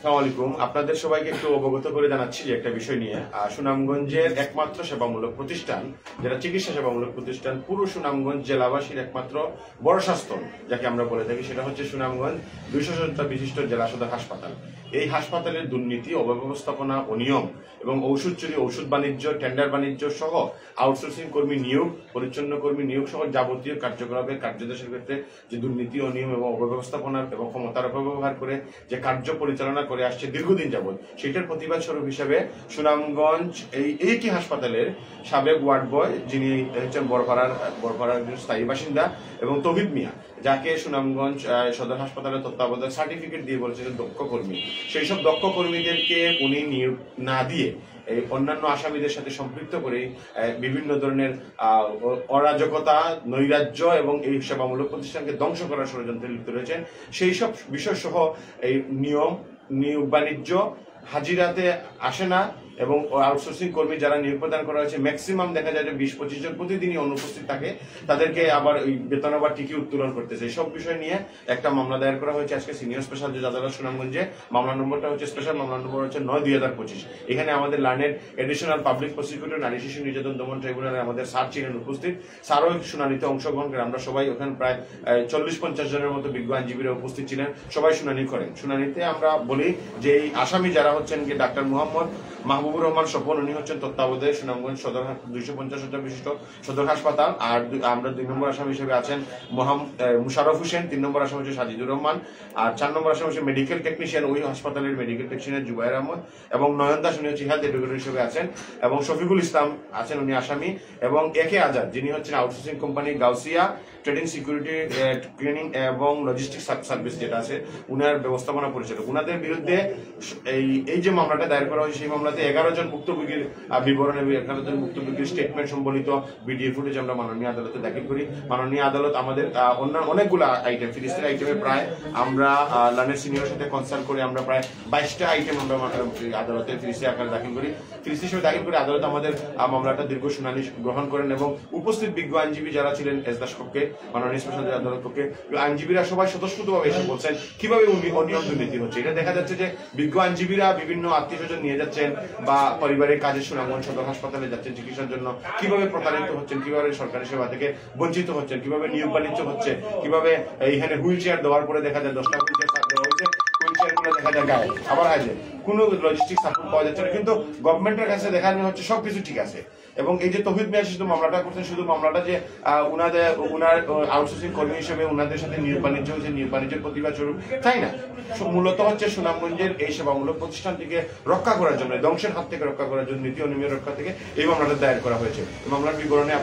আসসালামু আলাইকুম। আপনাদের সবাইকে একটু অবগত করে জানাচ্ছি যে একটা বিষয় নিয়ে সুনামগঞ্জের একমাত্র সেবামূলক প্রতিষ্ঠান, যেটা চিকিৎসা সেবামূলক প্রতিষ্ঠান, পুরো সুনামগঞ্জ জেলাবাসীর একমাত্র বড় স্বাস্থ্য যাকে আমরা বলে থাকি, সেটা হচ্ছে সুনামগঞ্জ 200 শয্যা বিশিষ্ট জেলা সদর হাসপাতাল। এই হাসপাতালের দুর্নীতি, অব্যবস্থাপনা, অনিয়ম এবং ঔষধ চুরি, ঔষধ বাণিজ্য, টেন্ডার বাণিজ্য সহ আউটসোর্সিং কর্মী নিয়োগ, পরিচ্ছন্ন কর্মী নিয়োগ সহ যাবতীয় কার্যকলাপের কার্যদেশের ক্ষেত্রে যে দুর্নীতি, অনিয়ম এবং অব্যবস্থাপনা এবং ক্ষমতার অপব্যবহার করে যে কার্য পরিচালনা করে আসছে দীর্ঘদিন যাবৎ, সেটার প্রতিবাদ স্বরূপ হিসেবে সুনামগঞ্জ এই কি হাসপাতালের সাবেক ওয়ার্ড বয়, যিনি হচ্ছেন বড়পাড়ার স্থায়ী বাসিন্দা, এবং তৌহিদ মিয়া, যাকে সুনামগঞ্জ সদর হাসপাতালের তত্ত্বাবধায়ক সার্টিফিকেট দিয়ে বলেছিলেন দক্ষ কর্মী, সেই সব দক্ষ কর্মীদেরকে উনি নিয়োগ না দিয়ে এই অন্যান্য আসামিদের সাথে সম্পৃক্ত করে বিভিন্ন ধরনের অরাজকতা, নৈরাজ্য এবং এই সেবামূলক প্রতিষ্ঠানকে ধ্বংস করার ষড়যন্ত্রে লিপ্ত রয়েছেন। সেই সব বিষয় সহ এই নিয়োগ বাণিজ্য, হাজিরাতে আসে না এবং আউটসোর্সিং কর্মী যারা নিয়োগ প্রদান করা হয়েছে ম্যাক্সিমাম দেখা যায় যে 20-25 জন প্রতিদিনই অনুপস্থিত থাকে, তাদেরকে আবার ওই বেতন আবার ঠিকই উত্তোলন করতেছে। এই সব বিষয় নিয়ে একটা মামলা দায়ের করা হয়েছে আজকে সিনিয়র স্পেশাল জজ আদালত সুনামগঞ্জে। মামলা নম্বরটা হচ্ছে স্পেশাল মামলা নম্বর হচ্ছে 9/2025। এখানে আমাদের লার্নের এডিশনাল পাবলিক প্রসিকিউটর, নারী শিশু নির্যাতন দমন ট্রাইব্যুনালে আমাদের স্যার ছিলেন উপস্থিত। স্যারও শুনানিতে অংশগ্রহণ করেন। আমরা সবাই ওখানে প্রায় 40-50 জনের মতো বিজ্ঞ আইনজীবীরা উপস্থিত ছিলেন, সবাই শুনানি করেন। শুনানিতে আমরা বলি যে এই আসামি যারা হচ্ছেন কি ডাক্তার মোহাম্মদ মাহবুবুর রহমান স্বপন, উনি হচ্ছেন তত্ত্বাবধায়ক সুনামগঞ্জ সদর 250 শয্যা বিশিষ্ট সদর হাসপাতাল। আর আমরা 2 নম্বর আসামি হিসেবে আছেন মুশারফ হোসেন, 3 নম্বর আসামি হচ্ছে সাজিদুর রহমান, আর 4 নম্বর আসামি হচ্ছে মেডিকেল টেকনিশিয়ান, ওই হাসপাতালের মেডিকেল টেকনিশিয়ান জুবাইর আহমদ, এবং নয়ন দাস, উনি হচ্ছে হেলথ এডুকেটর হিসেবে আছেন, এবং শফিকুল ইসলাম আছেন, উনি আসামি, এবং একে আজাদ, যিনি হচ্ছেন outsourcing company Gausia trading security training এবং লজিস্টিক সার্ভিস যেটা আছে, উনার ব্যবস্থাপনা পরিচালক। উনাদের বিরুদ্ধে এই যে মামলাটা দায়ের করা হয়েছে, সেই মামলাতে 11 জন ভুক্তভোগীর বিবরণ এবং 11 জন ভুক্তভোগীর স্টেটমেন্ট সম্বলিত ভিডিও ফুটেজ আমরা মাননীয় আদালতে দাখিল করি। মাননীয় আদালত আমাদের অনেকগুলো আইটেম, ফিরিস্তির আইটেমে প্রায় আমরা লার্নের সিনিয়রের সাথে কনসাল্ট করে আমরা প্রায় 22টা আইটেম আমরা আদালতে ফিরিস্তি আকারে দাখিল করি। ফিরিস্তি হিসেবে দাখিল করে আদালত আমাদের মামলাটা দীর্ঘ শুনানি গ্রহণ করেন, এবং উপস্থিত বিজ্ঞ আইনজীবী যারা ছিলেন এজদাস পক্ষে, মাননীয় স্পেশাল জজ আদালত পক্ষে, আইনজীবীরা সবাই স্বতঃস্ফূর্তভাবে এসে বলছেন কিভাবে অনিয়ম দুর্নীতি হচ্ছে। এটা দেখা যাচ্ছে যে বিজ্ঞ আইনজীবীরা বিভিন্ন আত্মীয় স্বজন নিয়ে যাচ্ছেন বা পরিবারের কাজে সুনামগঞ্জ সদর হাসপাতালে যাচ্ছেন চিকিৎসার জন্য, কিভাবে প্রতারিত হচ্ছেন, কিভাবে সরকারি সেবা থেকে বঞ্চিত হচ্ছেন, কিভাবে নিয়োগ বাণিজ্য হচ্ছে, কিভাবে এইখানে হুইল চেয়ার দেওয়ার পরে দেখা যায় 10টা হুইল চেয়ার দেওয়া হয়েছে, হুইল চেয়ার গুলো দেখা যায় গায়ে আবার আছে, কোনো লজিস্টিক সাপোর্ট পাওয়া যাচ্ছে না। কিন্তু গভর্নমেন্টের কাছে দেখানো হচ্ছে সবকিছু ঠিক আছে। এবং এই যে তৌহিদ মিয়া শুধু মামলাটা করছেন, শুধু মামলাটা যে উনার আউটসোর্সিং কর্মী হিসেবে উনাদের সাথে নিয়োগ বাণিজ্য হয়েছে, নিয়োগ বাণিজ্যের প্রতিবাদ স্বরূপ, তাই না, মূলত হচ্ছে সুনামগঞ্জের এই সেবামূলক প্রতিষ্ঠানটিকে রক্ষা করার জন্য, ধ্বংসের হাত থেকে রক্ষা করার জন্য, নীতি অনিয়মের রক্ষা থেকে এই মামলাটা দায়ের করা হয়েছে। মামলার বিবরণে